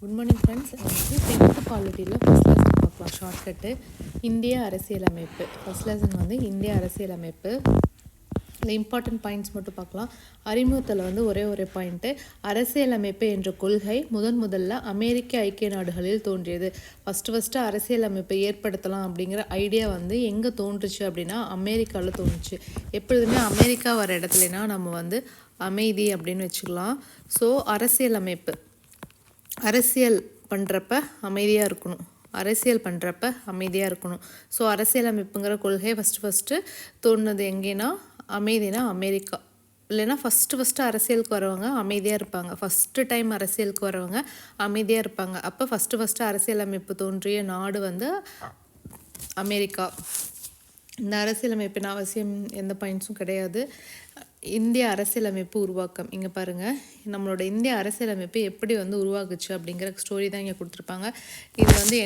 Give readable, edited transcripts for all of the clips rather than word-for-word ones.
Good morning friends. வந்து 10th பாலிட்டியில் first lesson பார்க்கலாம். Shortcut இந்திய அரசியலமைப்பு. ஃபஸ்ட் லெசன் வந்து இந்திய அரசியலமைப்பு. இந்த இம்பார்ட்டன்ட் பாயிண்ட்ஸ் மட்டும் பார்க்கலாம். அறிமுகத்தில் வந்து ஒரே பாயிண்ட்டு, அரசியலமைப்பு என்ற கொள்கை முதல்ல அமெரிக்க ஐக்கிய நாடுகளில் தோன்றியது. ஃபஸ்ட்டு அரசியலமைப்பை ஏற்படுத்தலாம் அப்படிங்கிற ஐடியா வந்து எங்கே தோன்றுச்சு அப்படின்னா அமெரிக்காவில் தோன்றுச்சு. எப்பொழுதுமே அமெரிக்கா வர இடத்துலனா நம்ம வந்து அமைதி அப்படின்னு வச்சுக்கலாம். ஸோ அரசியலமைப்பு அரசியல் பண்ணுறப்ப அமைதியாக இருக்கணும். ஸோ அரசியலமைப்புங்கிற கொள்கை ஃபஸ்ட்டு தோணுது எங்கேனா அமைதினா அமெரிக்கா. இல்லைன்னா ஃபஸ்ட்டு அரசியலுக்கு வரவங்க அமைதியாக இருப்பாங்க. ஃபஸ்ட்டு டைம் அரசியலுக்கு வரவங்க அமைதியாக இருப்பாங்க. அப்போ ஃபஸ்ட்டு அரசியலமைப்பு தோன்றிய நாடு வந்து அமெரிக்கா. இந்த அரசியலமைப்பின் அவசியம் எந்த பாயிண்ட்ஸும் கிடையாது. இந்திய அரசியலமைப்பு உருவாக்கம். இங்கே பாருங்கள், நம்மளோட இந்திய அரசியலமைப்பு எப்படி வந்து உருவாகுச்சு அப்படிங்கிற ஸ்டோரி தான் இங்கே கொடுத்துருப்பாங்க. இது வந்து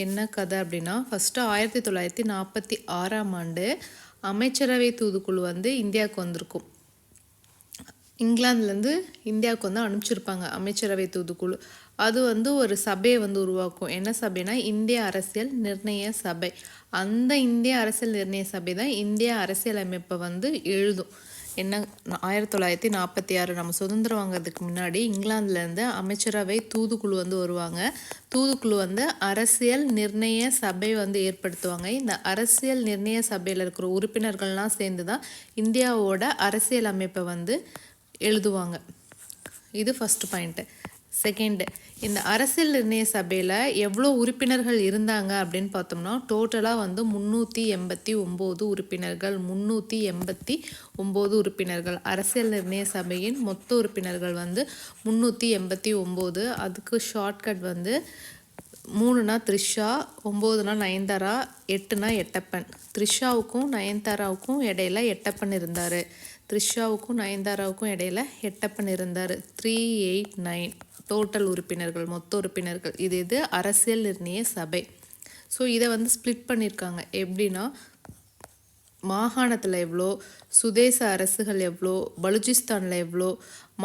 என்ன கதை அப்படின்னா, ஃபஸ்ட்டு 1946 அமைச்சரவை தூதுக்குழு வந்து இந்தியாவுக்கு வந்திருக்கும். இங்கிலாந்துலேருந்து இந்தியாவுக்கு வந்து அனுப்பிச்சிருப்பாங்க அமைச்சரவை தூதுக்குழு. அது வந்து ஒரு சபையை வந்து உருவாக்கும். என்ன சபைனா இந்திய அரசியல் நிர்ணய சபை. அந்த இந்திய அரசியல் நிர்ணய சபை தான் இந்திய அரசியலமைப்பை வந்து எழுதும். என்ன 1946 நம்ம சுதந்திரம் வாங்கிறதுக்கு முன்னாடி இங்கிலாந்துலேருந்து அமைச்சரவை தூதுக்குழு வந்து வருவாங்க. தூதுக்குழு வந்து அரசியல் நிர்ணய சபை வந்து ஏற்படுத்துவாங்க. இந்த அரசியல் நிர்ணய சபையில் இருக்கிற உறுப்பினர்கள்லாம் சேர்ந்து தான் இந்தியாவோட அரசியல் அமைப்பை வந்து எழுதுவாங்க. இது ஃபஸ்ட்டு பாயிண்ட்டு. செகண்டு, இந்த அரசியல் நிர்ணய சபையில் எவ்வளோ உறுப்பினர்கள் இருந்தாங்க அப்படின்னு பார்த்தோம்னா, டோட்டலாக வந்து 389 உறுப்பினர்கள். 389 உறுப்பினர்கள். அரசியல் நிர்ணய சபையின் மொத்த உறுப்பினர்கள் வந்து 389. அதுக்கு ஷார்ட்கட் வந்து 3னா த்ரிஷா, 9னா நயன்தாரா, 8னா எட்டப்பன். த்ரிஷாவுக்கும் நயன்தாராவுக்கும் இடையில எட்டப்பன் இருந்தார். 389 டோட்டல் உறுப்பினர்கள், மொத்த உறுப்பினர்கள். இது அரசியல் நிர்ணய சபை. ஸோ இதை வந்து ஸ்ப்ளிட் பண்ணியிருக்காங்க. எப்படின்னா, மாகாணத்தில் எவ்வளோ, சுதேச அரசுகள் எவ்வளோ, பலுச்சிஸ்தானில் எவ்வளோ,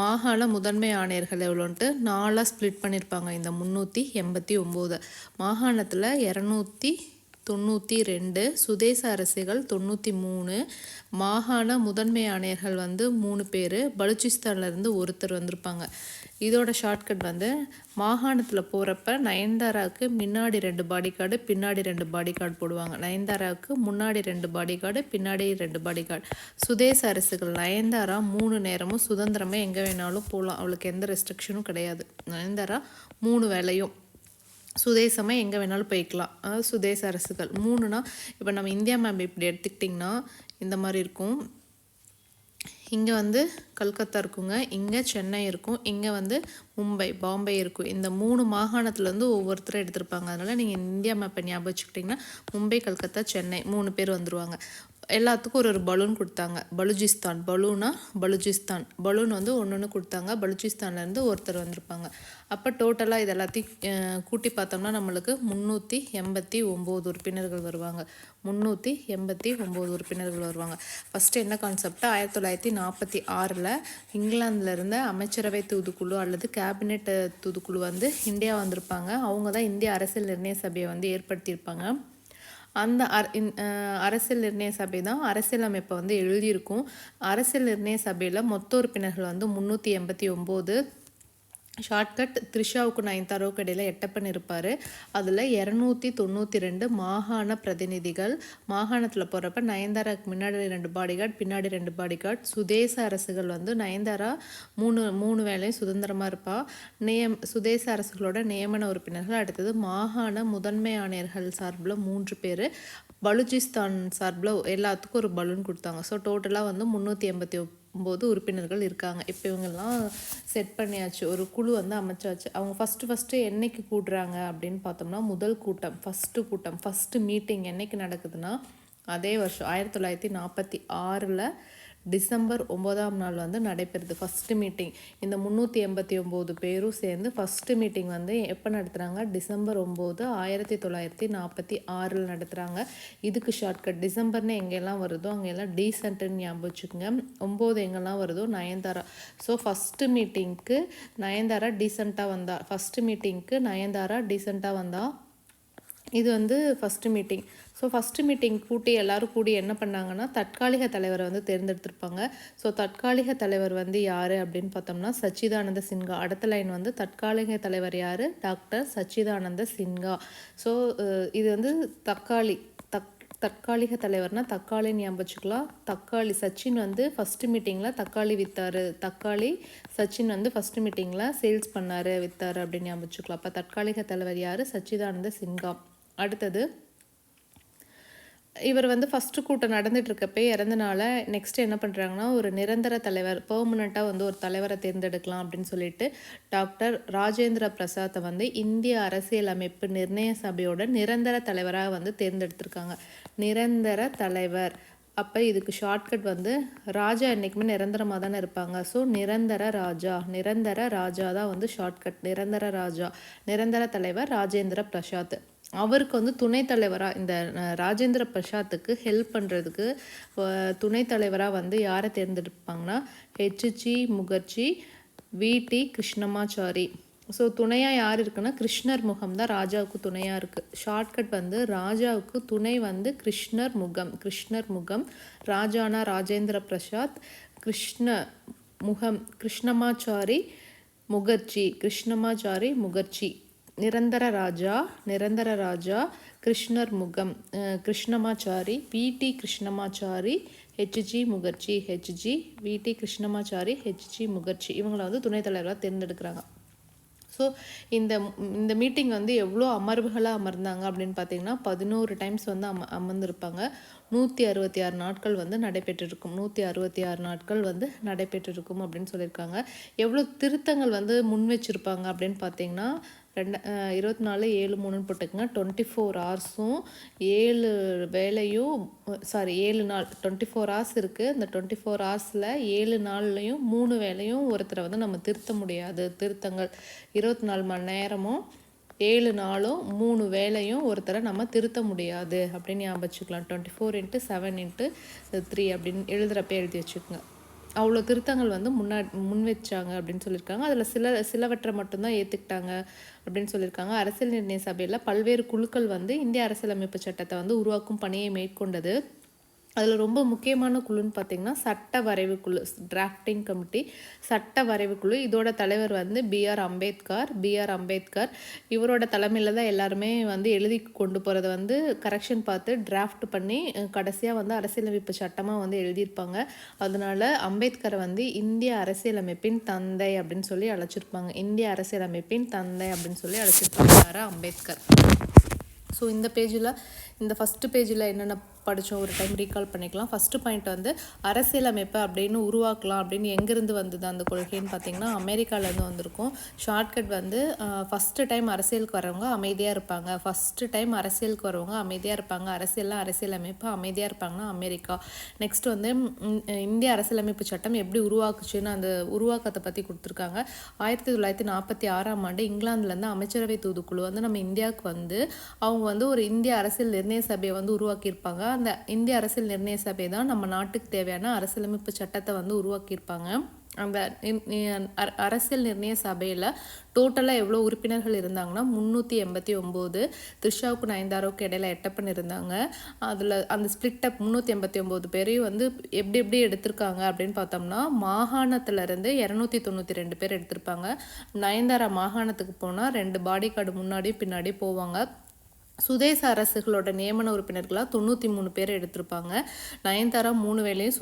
மாகாண முதன்மை ஆணையர்கள் எவ்வளோன்ட்டு 4 ஸ்ப்ளிட் பண்ணியிருப்பாங்க. இந்த 389 மாகாணத்தில் 292, சுதேச அரசுகள் 93, மாகாண முதன்மை ஆணையர்கள் வந்து 3 பேர், பலுச்சிஸ்தான்லேருந்து ஒருத்தர் வந்திருப்பாங்க. இதோட ஷார்ட்கட் வந்து மாகாணத்தில் போகிறப்ப நயன்தாராவுக்கு முன்னாடி 2 பாடிகார்டு, பின்னாடி 2 பாடிகார்டு போடுவாங்க. நயன்தாராவுக்கு முன்னாடி 2 பாடிகார்டு, பின்னாடி 2 பாடிகார்டு. சுதேச அரசுகள் நயன்தாரா 3 நேரமும் சுதந்திரமே எங்கே வேணாலும் போகலாம். அவளுக்கு எந்த ரெஸ்ட்ரிக்ஷனும் கிடையாது. நயன்தாரா 3 வேளையும் சுதேசமாக எங்கே வேணாலும் போய்க்கலாம். அதாவது சுதேச அரசுகள் 3னா, இப்போ நம்ம இந்தியா மேப் இப்படி எடுத்துக்கிட்டிங்கன்னா இந்த மாதிரி இருக்கும். இங்கே வந்து கல்கத்தா இருக்குங்க, இங்கே சென்னை இருக்கும், இங்கே வந்து மும்பை, பாம்பே இருக்கும். இந்த 3 மாகாணத்துலேருந்து ஒவ்வொருத்தரும் எடுத்திருப்பாங்க. அதனால் நீங்கள் இந்தியா மேப்பை ஞாபகம் வச்சுக்கிட்டிங்கன்னா மும்பை, கல்கத்தா, சென்னை 3 பேர் வந்துடுவாங்க. எல்லாத்துக்கும் ஒரு பலூன் கொடுத்தாங்க. பலுச்சிஸ்தான் பலூன் வந்து ஒன்று கொடுத்தாங்க. பலுச்சிஸ்தான்லேருந்து ஒருத்தர் வந்திருப்பாங்க. அப்போ டோட்டலாக இது எல்லாத்தையும் கூட்டி பார்த்தோம்னா நம்மளுக்கு 389 உறுப்பினர்கள் வருவாங்க. 389 உறுப்பினர்கள் வருவாங்க. ஃபஸ்ட்டு என்ன கான்செப்டாக 1946 இங்கிலாந்தில் இருந்த அமைச்சரவை தூதுக்குழு அல்லது கேபினெட் தூதுக்குழு வந்து இந்தியா வந்திருப்பாங்க. அவங்க தான் இந்திய அரசியல் நிர்ணய சபையை வந்து ஏற்படுத்தியிருப்பாங்க. அந்த அரசியல் நிர்ணய சபை தான் அரசியலமைப்பை வந்து எழுதியிருக்கும். அரசியல் நிர்ணய சபையில் மொத்த உறுப்பினர்கள் வந்து 389. ஷார்ட்கட், த்ரிஷாவுக்கு நயன்தாராவுக்கு இடையில் எட்டப்பன் இருப்பார். அதில் 292 மாகாண பிரதிநிதிகள். மாகாணத்தில் போகிறப்ப நயன்தாராவுக்கு முன்னாடி 2 பாடிகார்டு, பின்னாடி 2 பாடிகார்டு. சுதேச அரசுகள் வந்து நயன்தாரா 3 வேளையும் சுதந்திரமாக இருப்பா. சுதேச அரசுகளோட நியமன உறுப்பினர்கள். அடுத்தது மாகாண முதன்மை ஆணையர்கள் சார்பில் 3 பேர். பலுச்சிஸ்தான் சார்பில் எல்லாத்துக்கும் ஒரு பலூன் கொடுத்தாங்க. ஸோ டோட்டலாக வந்து 389 உறுப்பினர்கள் இருக்காங்க. இப்போ இவங்கெல்லாம் செட் பண்ணியாச்சு, ஒரு குழு வந்து அமைச்சாச்சு. அவங்க ஃபஸ்ட்டு என்னைக்கு கூடுறாங்க அப்படின்னு பார்த்தோம்னா, முதல் கூட்டம் ஃபஸ்ட்டு மீட்டிங் என்னைக்கு நடக்குதுன்னா, அதே வருஷம் 1946 டிசம்பர் 9ஆம் நாள் வந்து நடைபெறுது ஃபஸ்ட்டு மீட்டிங். இந்த 389 பேரும் சேர்ந்து ஃபஸ்ட்டு மீட்டிங் வந்து எப்போ நடத்துகிறாங்க? டிசம்பர் 9 1946 நடத்துகிறாங்க. இதுக்கு ஷார்ட்கட் டிசம்பர்னு எங்கெல்லாம் வருதோ அங்கெல்லாம் டீசென்ட்டுன்னு ஞாபகம் வச்சுக்கோங்க. 9 எங்கெல்லாம் வருதோ நயன்தாரா. ஸோ ஃபஸ்ட்டு மீட்டிங்க்கு நயன்தாரா டீசெண்டாக வந்தா. ஃபஸ்ட்டு மீட்டிங்க்கு நயன்தாரா டீசெண்டாக வந்தா. இது வந்து first meeting. So first meeting எல்லோரும் கூடி என்ன பண்ணாங்கன்னா தற்காலிக தலைவரை வந்து தேர்ந்தெடுத்திருப்பாங்க. ஸோ தற்காலிக தலைவர் வந்து யார் அப்படின்னு பார்த்தோம்னா சச்சிதானந்த சின்ஹா. அடுத்த லைன் வந்து தற்காலிக தலைவர் யார்? டாக்டர் சச்சிதானந்த சின்ஹா. ஸோ இது வந்து தற்காலிக தலைவர்னால் தக்காளின்னு ஞாபகம் வச்சுக்கலாம். சச்சின் வந்து ஃபஸ்ட்டு மீட்டிங்கில் தக்காளி விற்றாரு. சச்சின் வந்து ஃபஸ்ட்டு மீட்டிங்கில் சேல்ஸ் பண்ணார், விற்றாரு அப்படின்னு ஞாபகம் வச்சுக்கலாம். அப்போ தற்காலிக தலைவர் யார்? சச்சிதானந்த சின்ஹா. அடுத்தது இவர் வந்து ஃபஸ்ட்டு கூட்டம் நடந்துகிட்ருக்கப்பே இறந்தனால நெக்ஸ்ட் என்ன பண்ணுறாங்கன்னா ஒரு நிரந்தர தலைவர் பெர்மனண்ட்டாக வந்து ஒரு தலைவரை தேர்ந்தெடுக்கலாம் அப்படின்னு சொல்லிட்டு டாக்டர் ராஜேந்திர பிரசாத்தை வந்து இந்திய அரசியலமைப்பு நிர்ணய சபையோட நிரந்தர தலைவராக வந்து தேர்ந்தெடுத்திருக்காங்க. நிரந்தர தலைவர். அப்போ இதுக்கு ஷார்ட்கட் வந்து ராஜா என்றைக்குமே நிரந்தரமாக தானே இருப்பாங்க. ஸோ நிரந்தர ராஜா தான் வந்து ஷார்ட்கட். நிரந்தர தலைவர் ராஜேந்திர பிரசாத். அவருக்கு வந்து துணைத் தலைவராக இந்த ராஜேந்திர பிரசாத்துக்கு ஹெல்ப் பண்ணுறதுக்கு துணைத் தலைவராக வந்து யாரை தேர்ந்தெடுப்பாங்கன்னா ஹெச்ஜி முகர்ஜி, விடி கிருஷ்ணமாச்சாரி. ஸோ துணையாக யார் இருக்குன்னா கிருஷ்ணர் முகம் தான் ராஜாவுக்கு துணையாக இருக்குது. ஷார்ட்கட் வந்து ராஜாவுக்கு துணை வந்து கிருஷ்ணர் முகம். ராஜானா ராஜேந்திர பிரசாத், கிருஷ்ணமாச்சாரி முகர்ஜி. நிரந்தர ராஜா கிருஷ்ணர் முகம், கிருஷ்ணமாச்சாரி, விடி கிருஷ்ணமாச்சாரி, ஹெச்ஜி விடி கிருஷ்ணமாச்சாரி, ஹெச்ஜி முகர்ஜி. இவங்களை வந்து துணைத் தலைவராக தேர்ந்தெடுக்கிறாங்க. ஸோ இந்த மீட்டிங் வந்து எவ்வளோ அமர்வுகளாக அமர்ந்தாங்க அப்படின்னு பார்த்தீங்கன்னா 11 டைம்ஸ் வந்து அமர்ந்திருப்பாங்க. 166 நாட்கள் வந்து நடைபெற்றிருக்கும். 166 நாட்கள் வந்து நடைபெற்றிருக்கும் அப்படின்னு சொல்லியிருக்காங்க. எவ்வளோ திருத்தங்கள் வந்து முன் வச்சுருப்பாங்க அப்படின்னு பார்த்தீங்கன்னா 24/7/3 போட்டுக்கங்க. 24 ஹவர்ஸும் 7 வேலையும் 7 நாள் 24 ஹவர்ஸ் இருக்குது. இந்த 24 ஹவர்ஸில் 7 நாள்லையும் 3 வேலையும் ஒருத்தரை வந்து நம்ம திருத்த முடியாது. திருத்தங்கள் 24 மணி நேரமும் 7 நாளும் 3 வேலையும் ஒருத்தரை நம்ம திருத்த முடியாது அப்படின்னு ஞாபகம் வச்சுக்கலாம். 24/7/3 அப்படின்னு எழுதுகிறப்ப எழுதி வச்சுக்கோங்க. அவ்வளோ திருத்தங்கள் வந்து முன் வச்சாங்க அப்படின்னு சொல்லியிருக்காங்க. அதில் சிலவற்றை மட்டும்தான் ஏற்றுக்கிட்டாங்க அப்படின்னு சொல்லியிருக்காங்க. அரசியல் நிர்ணய சபையில் பல்வேறு குழுக்கள் வந்து இந்திய அரசியலமைப்பு சட்டத்தை வந்து உருவாக்கும் பணியை மேற்கொண்டது. அதில் ரொம்ப முக்கியமான குழுன்னு பார்த்திங்கன்னா சட்ட வரைவு குழு, டிராஃப்டிங் கமிட்டி, சட்ட வரைவு குழு. இதோட தலைவர் வந்து பிஆர் அம்பேத்கர். இவரோட தலைமையில் தான் எல்லாருமே வந்து எழுதி கொண்டு போகிறத வந்து கரெக்ஷன் பார்த்து டிராஃப்ட் பண்ணி கடைசியாக வந்து அரசியலமைப்பு சட்டமாக வந்து எழுதியிருப்பாங்க. அதனால அம்பேத்கரை வந்து இந்திய அரசியலமைப்பின் தந்தை அப்படின்னு சொல்லி அழைச்சிருப்பாங்க. அம்பேத்கர். ஸோ இந்த ஃபஸ்ட்டு பேஜில் என்னென்ன படித்தோம் ஒரு டைம் ரீகால் பண்ணிக்கலாம். ஃபஸ்ட்டு பாயிண்ட் வந்து அரசியலமைப்பை அப்படின்னு உருவாக்கலாம் அப்படின்னு எங்கேருந்து வந்தது அந்த கொள்கைன்னு பார்த்தீங்கன்னா அமெரிக்காவிலேருந்து வந்திருக்கும். ஷார்ட்கட் வந்து ஃபஸ்ட்டு டைம் அரசியலுக்கு வரவங்க அமைதியாக இருப்பாங்க. அரசியலமைப்பு அமைதியாக இருப்பாங்கன்னா அமெரிக்கா. நெக்ஸ்ட் வந்து இந்திய அரசியலமைப்பு சட்டம் எப்படி உருவாக்குச்சுன்னு அந்த உருவாக்கத்தை பற்றி கொடுத்துருக்காங்க. 1946ஆம் ஆண்டு இங்கிலாந்துலேருந்து அமைச்சரவை தூதுக்குழு வந்து நம்ம இந்தியாவுக்கு வந்து அவங்க வந்து ஒரு இந்திய அரசியல் நிர்ணய சபையை வந்து உருவாக்கியிருப்பாங்க. அந்த இந்திய அரசியல் நிர்ணய சபை தான் நம்ம நாட்டுக்கு தேவையான அரசியலமைப்பு சட்டத்தை வந்து உருவாக்கியிருப்பாங்க. அந்த அரசியல் நிர்ணய சபையில் டோட்டலாக எவ்வளோ உறுப்பினர்கள் இருந்தாங்கன்னா 389. த்ரிஷாவுக்கு நயன்தாராவுக்கு இடையில எட்டப்பன் இருந்தாங்க. அதில் அந்த ஸ்பிளிட்டப் 389 பேரையும் வந்து எப்படி எடுத்திருக்காங்க அப்படின்னு பார்த்தோம்னா மாகாணத்துலேருந்து 292 பேர் எடுத்திருப்பாங்க. நயன்தாரா மாகாணத்துக்கு போனால் 2 பாடி கார்டு முன்னாடி பின்னாடி போவாங்க. சுதேச அரசுகளோட நியமன உறுப்பினர்களாக 93 பேர் எடுத்திருப்பாங்க. நயன்தாரா 3 வேளையும்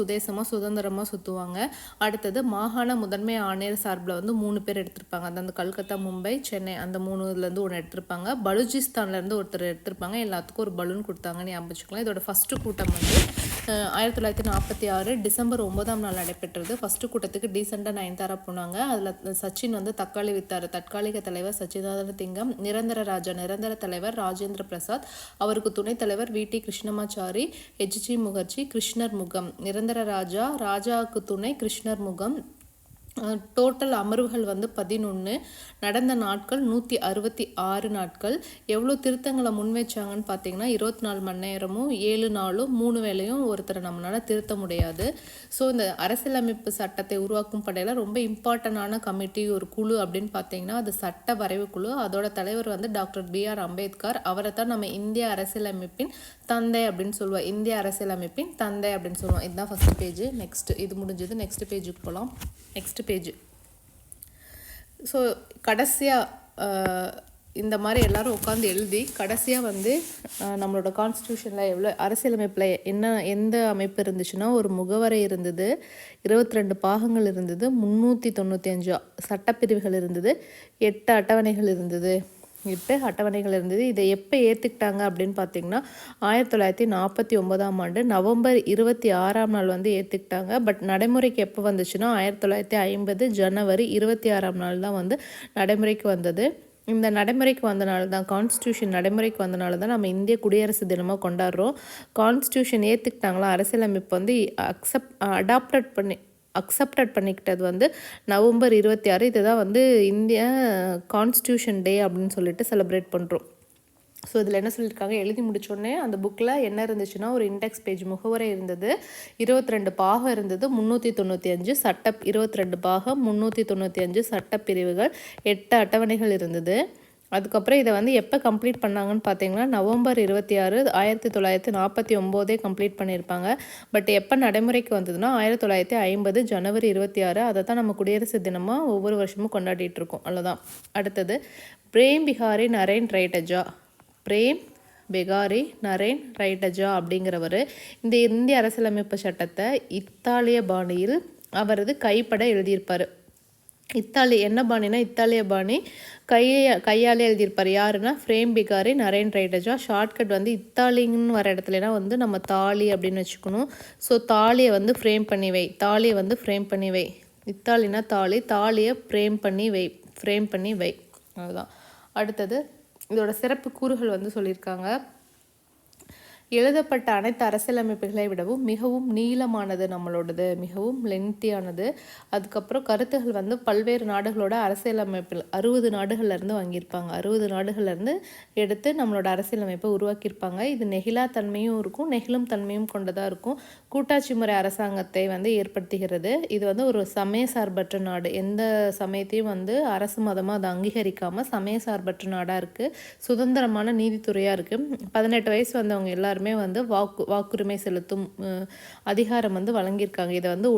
சுதந்திரமாக சுற்றுவாங்க. அடுத்தது மாகாண முதன்மை ஆணையர் சார்பில் வந்து 3 பேர் எடுத்திருப்பாங்க. அந்த கல்கத்தா, மும்பை, சென்னை அந்த 3லேருந்து ஒன்று எடுத்திருப்பாங்க. பலூச்சிஸ்தான்லேருந்து ஒருத்தர் எடுத்திருப்பாங்க. எல்லாத்துக்கும் ஒரு பலூன் கொடுத்தாங்கன்னு ஞாபகம் வச்சுக்கலாம். இதோட ஃபஸ்ட்டு கூட்டம் வந்து 1946 டிசம்பர் 9ஆம் நாள் நடைபெற்றது. ஃபஸ்ட்டு கூட்டத்துக்கு டீசெண்டாக நயன்தாரா போனாங்க. அதில் சச்சின் வந்து தக்காளி வித்தார். தற்காலிக தலைவர் சச்சிதானந்த திங்கம், நிரந்தர தலைவர் ராஜேந்திர பிரசாத், அவருக்கு துணைத் தலைவர் வி.டி. கிருஷ்ணமாச்சாரி, H.G. முகர்ஜி, கிருஷ்ணர் முகம், நிரந்தர ராஜாவுக்கு துணை கிருஷ்ணர் முகம். டோட்டல் அமர்வுகள் வந்து 11, நடந்த நாட்கள் 166 நாட்கள். எவ்வளோ திருத்தங்களை முன்வைச்சாங்கன்னு பார்த்தீங்கன்னா 24 மணி நேரமும் 7 நாளும் 3 வேளையும் ஒருத்தரை நம்மளால் திருத்த முடியாது. ஸோ இந்த அரசியலமைப்பு சட்டத்தை உருவாக்கும் படையில் ரொம்ப இம்பார்ட்டண்டான கமிட்டி ஒரு குழு அப்படின்னு பார்த்தீங்கன்னா அது சட்ட வரைவு குழு. அதோட தலைவர் வந்து டாக்டர் B.R. அம்பேத்கர். அவரை தான் நம்ம இந்திய அரசியலமைப்பின் தந்தை அப்படின்னு சொல்லுவோம். இந்திய அரசியலமைப்பின் தந்தை அப்படின்னு சொல்லுவோம். இதுதான் ஃபஸ்ட் பேஜ். நெக்ஸ்ட் இது முடிஞ்சது. நெக்ஸ்ட் பேஜுக்கு போகலாம். Next page. ஸோ கடைசியாக இந்த மாதிரி எல்லோரும் உட்காந்து எழுதி கடைசியாக வந்து நம்மளோட கான்ஸ்டியூஷனில் எவ்வளோ அரசியலமைப்பில் எந்த அமைப்பு இருந்துச்சுன்னா ஒரு முகவரை இருந்தது, 22 பாகங்கள் இருந்தது, 395 சட்டப்பிரிவுகள் இருந்தது, 8 அட்டவணைகள் இருந்தது. 8 அட்டவணைகள் இருந்தது. இதை எப்போ ஏற்றுக்கிட்டாங்க அப்படின்னு பார்த்தீங்கன்னா 1949ஆம் ஆண்டு நவம்பர் 26ஆம் நாள் வந்து ஏற்றுக்கிட்டாங்க. பட் நடைமுறைக்கு எப்போ வந்துச்சுன்னா 1950 ஜனவரி 26ஆம் நாள் தான் வந்து நடைமுறைக்கு வந்தது. இந்த நடைமுறைக்கு வந்தனால தான் கான்ஸ்டியூஷன் நடைமுறைக்கு வந்தனால தான் நம்ம இந்திய குடியரசு தினமாக கொண்டாடுறோம். கான்ஸ்டியூஷன் ஏற்றுக்கிட்டாங்களா, அரசியலமைப்பு வந்து அக்செப்டட் பண்ணிக்கிட்டது வந்து நவம்பர் 26. இதுதான் வந்து இந்திய கான்ஸ்டியூஷன் டே அப்படின்னு சொல்லிட்டு செலிப்ரேட் பண்ணுறோம். ஸோ இதில் என்ன சொல்லியிருக்காங்க, எழுதி முடிச்சோடனே அந்த புக்கில் என்ன இருந்துச்சுன்னா ஒரு இண்டெக்ஸ் பேஜ் முகவரை இருந்தது, 22 பாகம் இருந்தது, 395 சட்ட 22 பாகம் 395 சட்டப்பிரிவுகள், 8 அட்டவணைகள் இருந்தது. அதுக்கப்புறம் இதை வந்து எப்போ கம்ப்ளீட் பண்ணாங்கன்னு பார்த்தீங்கன்னா நவம்பர் 26, 1949 கம்ப்ளீட் பண்ணியிருப்பாங்க. பட் எப்போ நடைமுறைக்கு வந்ததுன்னா 1950 ஜனவரி 26. அதை தான் நம்ம குடியரசு தினமாக ஒவ்வொரு வருஷமும் கொண்டாடிட்டு இருக்கோம். அவ்வளோதான். அடுத்தது பிரேம் பிகாரி நரேன் ரைட்டஜா. பிரேம் பிகாரி நரேன் ரைட்டஜா அப்படிங்கிறவர் இந்த இந்திய அரசியலமைப்பு சட்டத்தை இத்தாலிய பாணியில் அவரது கைப்பட எழுதியிருப்பார். என்ன பாணினா இத்தாலிய பாணி, கையாலே எழுதியிருப்பார். யாருன்னா பிரேம் பிகாரி நரேன் ரைட்டஜா. ஷார்ட்கட் வந்து இத்தாலின்னு வர இடத்துலனா வந்து நம்ம தாலி அப்படின்னு வச்சுக்கணும். ஸோ தாலியை வந்து ஃப்ரேம் பண்ணி வை, தாலியை வந்து ஃப்ரேம் பண்ணி வை. இத்தாலினா தாலி, தாலியை ஃப்ரேம் பண்ணி வை. அதுதான். அடுத்தது இதோட சிறப்பு கூறுகள் வந்து சொல்லியிருக்காங்க. எழுதப்பட்ட அனைத்து அரசியலமைப்புகளை விடவும் மிகவும் நீளமானது, நம்மளோடது மிகவும் லென்த்தியானது. அதுக்கப்புறம் கருத்துகள் வந்து பல்வேறு நாடுகளோட அரசியலமைப்பில் 60 நாடுகள்லேருந்து வாங்கியிருப்பாங்க. 60 நாடுகள்லேருந்து எடுத்து நம்மளோட அரசியலமைப்பை உருவாக்கியிருப்பாங்க. இது நெகிழா தன்மையும் இருக்கும், நெகிழும் தன்மையும் கொண்டதாக இருக்கும். கூட்டாட்சி முறை அரசாங்கத்தை வந்து ஏற்படுத்துகிறது. இது வந்து ஒரு சமய சார்பற்ற நாடு. எந்த சமயத்தையும் வந்து அரசு மதமாக அதை அங்கீகரிக்காமல் சமய சார்பற்ற நாடாக இருக்குது. சுதந்திரமான நீதித்துறையாக இருக்குது. 18 வயசு வந்தவங்க எல்லாருமே வந்து வாக்குரிமை செலுத்தும் அதிகாரம் வந்து வழங்கியிருக்காங்க. இதை வந்து